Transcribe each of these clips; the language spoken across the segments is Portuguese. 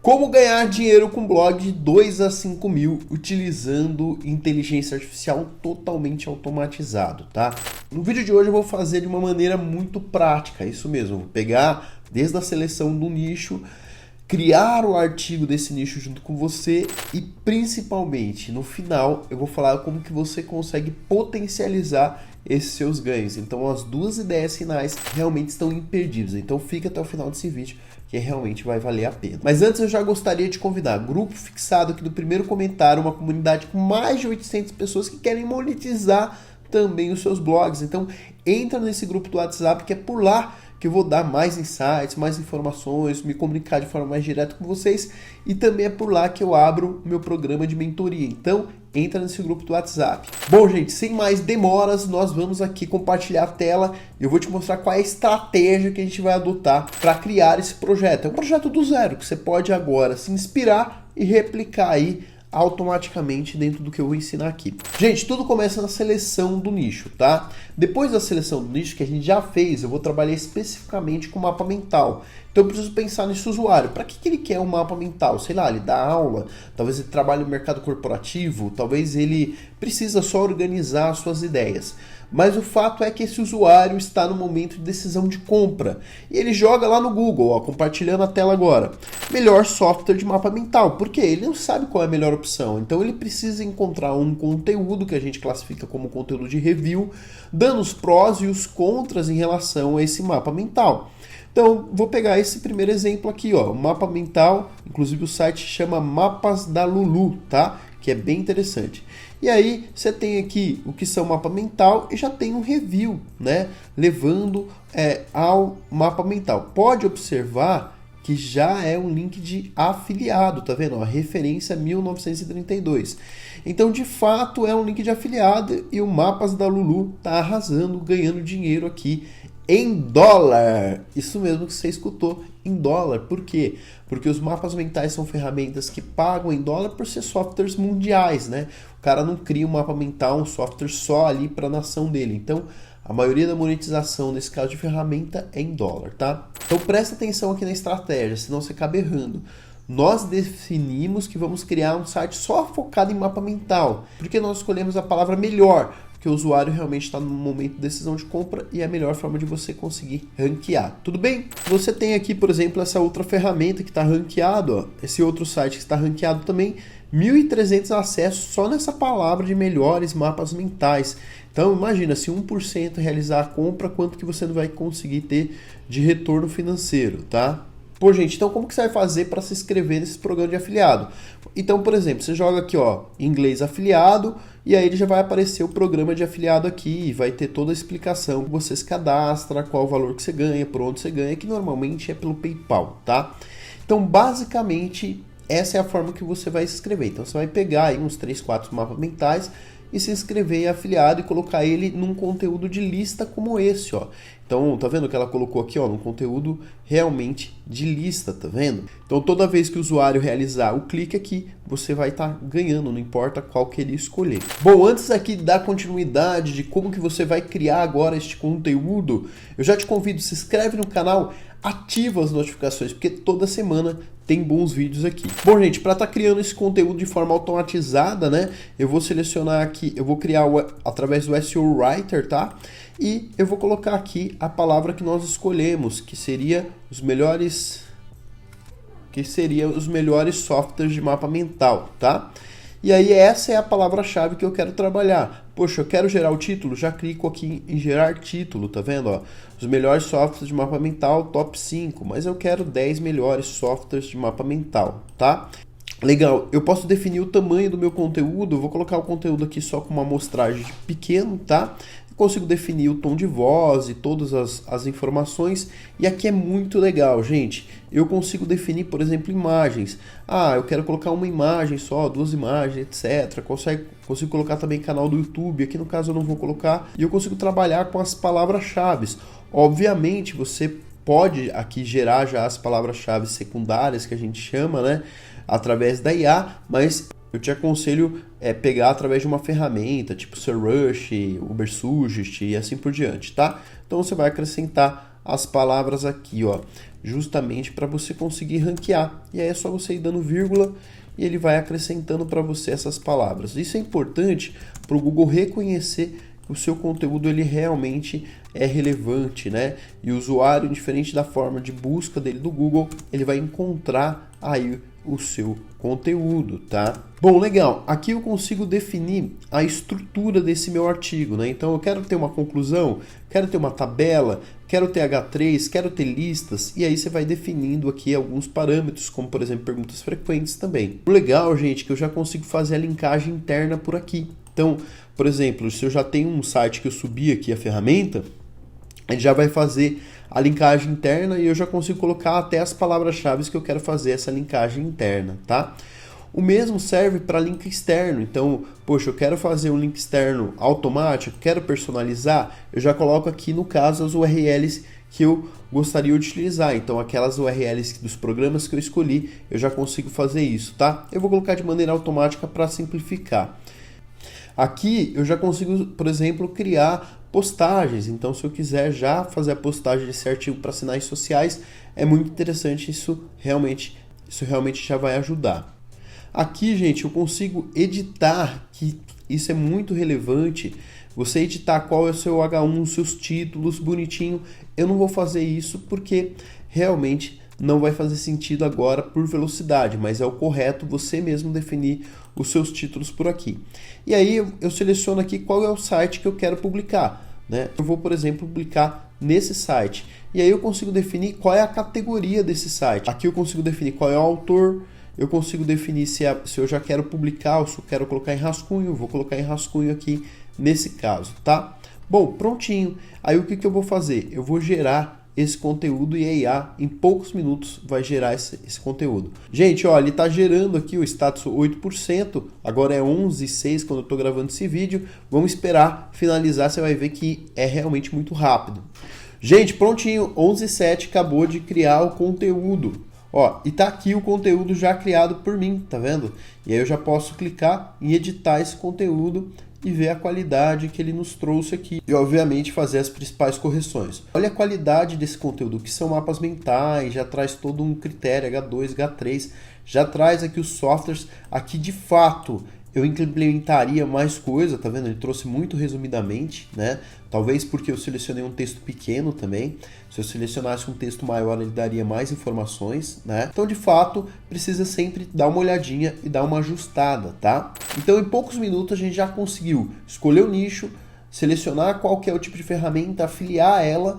Como ganhar dinheiro com blog de 2 a 5 mil utilizando inteligência artificial totalmente automatizado, tá? No vídeo de hoje eu vou fazer de uma maneira muito prática, isso mesmo, vou pegar desde a seleção do nicho, criar o artigo desse nicho junto com você e principalmente no final eu vou falar como que você consegue potencializar esses seus ganhos. Então as duas ideias finais realmente estão imperdíveis, então fica até o final desse vídeo que realmente vai valer a pena. Mas antes eu já gostaria de convidar, grupo fixado aqui no primeiro comentário, uma comunidade com mais de 800 pessoas que querem monetizar também os seus blogs. Então entra nesse grupo do WhatsApp que é por lá que eu vou dar mais insights, mais informações, me comunicar de forma mais direta com vocês e também é por lá que eu abro o meu programa de mentoria. Então entra nesse grupo do WhatsApp. Bom, gente, sem mais demoras, nós vamos aqui compartilhar a tela e eu vou te mostrar qual é a estratégia que a gente vai adotar para criar esse projeto. É um projeto do zero que você pode agora se inspirar e replicar aí automaticamente dentro do que eu vou ensinar aqui. Gente, tudo começa na seleção do nicho, tá? Depois da seleção do nicho que a gente já fez, eu vou trabalhar especificamente com mapa mental. Então eu preciso pensar nesse usuário. Para que ele quer um mapa mental? Sei lá, ele dá aula, talvez ele trabalhe no mercado corporativo, talvez ele precisa só organizar suas ideias. Mas o fato é que esse usuário está no momento de decisão de compra. E ele joga lá no Google, ó, compartilhando a tela agora. Melhor software de mapa mental. Por quê? Ele não sabe qual é a melhor opção. Então ele precisa encontrar um conteúdo que a gente classifica como conteúdo de review, dando os prós e os contras em relação a esse mapa mental. Então, vou pegar esse primeiro exemplo aqui, ó, o mapa mental, inclusive o site chama Mapas da Lulu, tá? Que é bem interessante. E aí, você tem aqui o que são mapa mental e já tem um review, né? Levando ao mapa mental. Pode observar que já é um link de afiliado, tá vendo? A referência 1932. Então, de fato, é um link de afiliado e o Mapas da Lulu tá arrasando, ganhando dinheiro aqui em dólar. Isso mesmo que você escutou, em dólar. Por quê? Porque os mapas mentais são ferramentas que pagam em dólar por ser softwares mundiais, né? O cara não cria um mapa mental, um software só ali para a nação dele. Então, a maioria da monetização nesse caso de ferramenta é em dólar, tá? Então, presta atenção aqui na estratégia, senão você acaba errando. Nós definimos que vamos criar um site só focado em mapa mental, porque nós escolhemos a palavra melhor, porque o usuário realmente está no momento de decisão de compra e é a melhor forma de você conseguir ranquear. Tudo bem? Você tem aqui, por exemplo, essa outra ferramenta que está ranqueado, ó, esse outro site que está ranqueado também, 1.300 acessos só nessa palavra de melhores mapas mentais. Então imagina, se 1% realizar a compra, quanto que você não vai conseguir ter de retorno financeiro, tá? Pô, gente, então como que você vai fazer para se inscrever nesse programa de afiliado? Então, por exemplo, você joga aqui, ó, em inglês afiliado, e aí ele já vai aparecer o programa de afiliado aqui, e vai ter toda a explicação, você se cadastra, qual o valor que você ganha, por onde você ganha, que normalmente é pelo PayPal, tá? Então, basicamente, essa é a forma que você vai se inscrever. Então, você vai pegar aí uns 3, 4 mapas mentais, e se inscrever em afiliado e colocar ele num conteúdo de lista como esse, ó. Então, tá vendo que ela colocou aqui, ó, num conteúdo realmente de lista, tá vendo? Então, toda vez que o usuário realizar o clique aqui, você vai estar ganhando, não importa qual que ele escolher. Bom, antes aqui de dar continuidade de como que você vai criar agora este conteúdo, eu já te convido, se inscreve no canal, ativa as notificações, porque toda semana tem bons vídeos aqui. Bom, gente, para estar criando esse conteúdo de forma automatizada, né? Eu vou selecionar aqui, eu vou criar através do SEO Writer, tá? E eu vou colocar aqui a palavra que nós escolhemos, que seria os melhores softwares de mapa mental, tá? E aí essa é a palavra-chave que eu quero trabalhar. Poxa, eu quero gerar o título, já clico aqui em gerar título, tá vendo? Ó, os melhores softwares de mapa mental, top 5, mas eu quero 10 melhores softwares de mapa mental, tá? Legal, eu posso definir o tamanho do meu conteúdo, vou colocar o conteúdo aqui só com uma amostragem pequeno, tá? Eu consigo definir o tom de voz e todas as informações, e aqui é muito legal, gente. Eu consigo definir, por exemplo, imagens. Ah, eu quero colocar uma imagem só, 2 imagens, etc. Consigo colocar também canal do YouTube, aqui no caso eu não vou colocar, e eu consigo trabalhar com as palavras-chave. Obviamente, você pode aqui gerar já as palavras-chave secundárias, que a gente chama, né? Através da IA, mas eu te aconselho pegar através de uma ferramenta, tipo SERrush, Ubersuggest e assim por diante, tá? Então você vai acrescentar as palavras aqui, ó, justamente para você conseguir ranquear. E aí é só você ir dando vírgula e ele vai acrescentando para você essas palavras. Isso é importante para o Google reconhecer que o seu conteúdo ele realmente é relevante, né? E o usuário, diferente da forma de busca dele do Google, ele vai encontrar aí o seu conteúdo, tá? Bom, legal. Aqui eu consigo definir a estrutura desse meu artigo, né? Então eu quero ter uma conclusão, quero ter uma tabela, quero ter H3, quero ter listas, e aí você vai definindo aqui alguns parâmetros, como por exemplo perguntas frequentes também. O legal, gente, é que eu já consigo fazer a linkagem interna por aqui. Então, por exemplo, se eu já tenho um site que eu subi aqui a ferramenta, ele já vai fazer a linkagem interna e eu já consigo colocar até as palavras-chave que eu quero fazer essa linkagem interna, tá? O mesmo serve para link externo. Então, poxa, eu quero fazer um link externo automático, quero personalizar, eu já coloco aqui no caso as URLs que eu gostaria de utilizar. Então, aquelas URLs dos programas que eu escolhi, eu já consigo fazer isso, tá? Eu vou colocar de maneira automática para simplificar. Aqui eu já consigo, por exemplo, criar postagens. Então, se eu quiser já fazer a postagem desse artigo para sinais sociais, é muito interessante. Isso realmente já vai ajudar. Aqui, gente, eu consigo editar, que isso é muito relevante. Você editar qual é o seu H1, seus títulos, bonitinho. Eu não vou fazer isso porque realmente não vai fazer sentido agora por velocidade, mas é o correto você mesmo definir os seus títulos por aqui. E aí eu seleciono aqui qual é o site que eu quero publicar, né? Eu vou, por exemplo, publicar nesse site. E aí eu consigo definir qual é a categoria desse site. Aqui eu consigo definir qual é o autor, eu consigo definir se eu já quero publicar ou se eu quero colocar em rascunho. Eu vou colocar em rascunho aqui nesse caso, tá? Bom, prontinho. Aí o que eu vou fazer? Eu vou gerar esse conteúdo e a IA em poucos minutos vai gerar esse conteúdo. Gente, ó, ele está gerando aqui o status 8%, agora é 11:06 quando eu estou gravando esse vídeo. Vamos esperar finalizar, você vai ver que é realmente muito rápido. Gente, prontinho, 11:07 acabou de criar o conteúdo. Ó, e tá aqui o conteúdo já criado por mim, tá vendo? E aí eu já posso clicar em editar esse conteúdo e ver a qualidade que ele nos trouxe aqui. E, obviamente, fazer as principais correções. Olha a qualidade desse conteúdo, que são mapas mentais, já traz todo um critério, H2, H3, já traz aqui os softwares. Aqui, de fato, eu implementaria mais coisa, tá vendo? Ele trouxe muito resumidamente, né? Talvez porque eu selecionei um texto pequeno também. Se eu selecionasse um texto maior, ele daria mais informações, né? Então, de fato, precisa sempre dar uma olhadinha e dar uma ajustada, tá? Então, em poucos minutos, a gente já conseguiu escolher o nicho, selecionar qual que é o tipo de ferramenta, afiliar ela,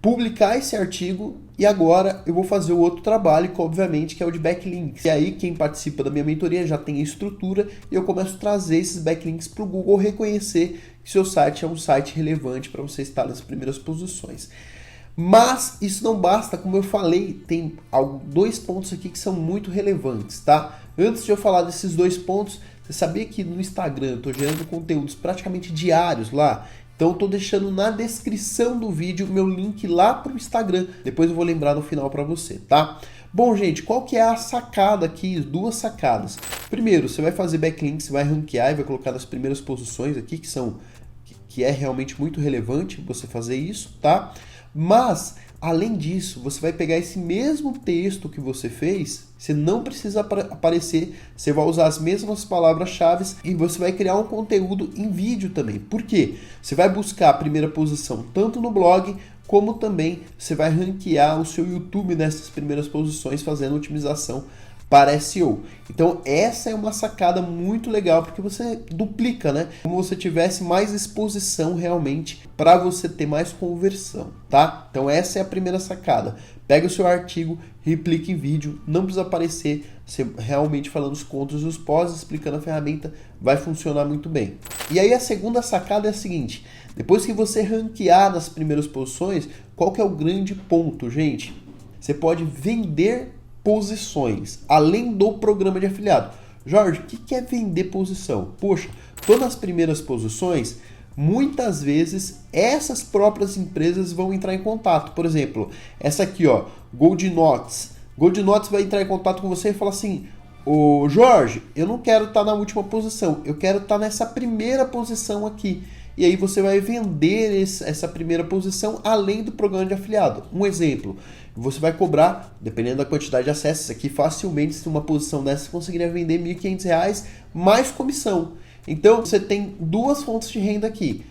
publicar esse artigo e agora eu vou fazer o outro trabalho, que obviamente que é o de backlinks. E aí quem participa da minha mentoria já tem a estrutura e eu começo a trazer esses backlinks para o Google reconhecer que seu site é um site relevante para você estar nas primeiras posições. Mas isso não basta, como eu falei, tem 2 pontos aqui que são muito relevantes, tá? Antes de eu falar desses 2 pontos, você sabia que no Instagram eu estou gerando conteúdos praticamente diários lá? Então eu estou deixando na descrição do vídeo o meu link lá para o Instagram. Depois eu vou lembrar no final para você, tá? Bom, gente, qual que é a sacada aqui? 2 sacadas. Primeiro, você vai fazer backlinks, vai ranquear e vai colocar nas primeiras posições aqui, que é realmente muito relevante você fazer isso, tá? Mas, além disso, você vai pegar esse mesmo texto que você fez, você não precisa aparecer, você vai usar as mesmas palavras-chave e você vai criar um conteúdo em vídeo também. Por quê? Você vai buscar a primeira posição tanto no blog, como também você vai ranquear o seu YouTube nessas primeiras posições fazendo otimização para SEO. Então essa é uma sacada muito legal, porque você duplica, né? Como você tivesse mais exposição realmente para você ter mais conversão, tá? Então essa é a primeira sacada. Pega o seu artigo, replica em vídeo, não precisa aparecer, você realmente falando os contras e os pós, explicando a ferramenta, vai funcionar muito bem. E aí a segunda sacada é a seguinte: depois que você ranquear nas primeiras posições, qual que é o grande ponto, gente? Você pode vender posições, além do programa de afiliado. Jorge, o que é vender posição? Poxa, tô nas primeiras posições, muitas vezes essas próprias empresas vão entrar em contato. Por exemplo, essa aqui, ó, GoldNotes. GoldNotes vai entrar em contato com você e falar assim: ô Jorge, eu não quero estar na última posição, eu quero estar nessa primeira posição aqui. e aí você vai vender essa primeira posição além do programa de afiliado. Um exemplo, você vai cobrar, dependendo da quantidade de acessos, aqui facilmente, se uma posição dessa você conseguiria vender R$ 1.500 mais comissão. Então você tem duas fontes de renda aqui.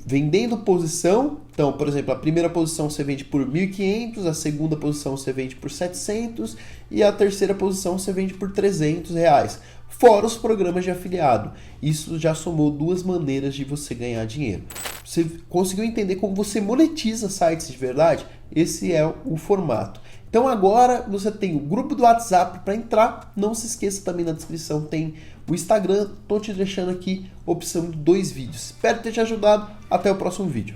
Vendendo posição, então, por exemplo, a primeira posição você vende por 1.500, a segunda posição você vende por 700 e a terceira posição você vende por R$300, fora os programas de afiliado. Isso já somou duas maneiras de você ganhar dinheiro. Você conseguiu entender como você monetiza sites de verdade? Esse é o formato. Então agora você tem o grupo do WhatsApp para entrar. Não se esqueça, também na descrição tem o Instagram. Estou te deixando aqui a opção de 2 vídeos. Espero ter te ajudado. Até o próximo vídeo.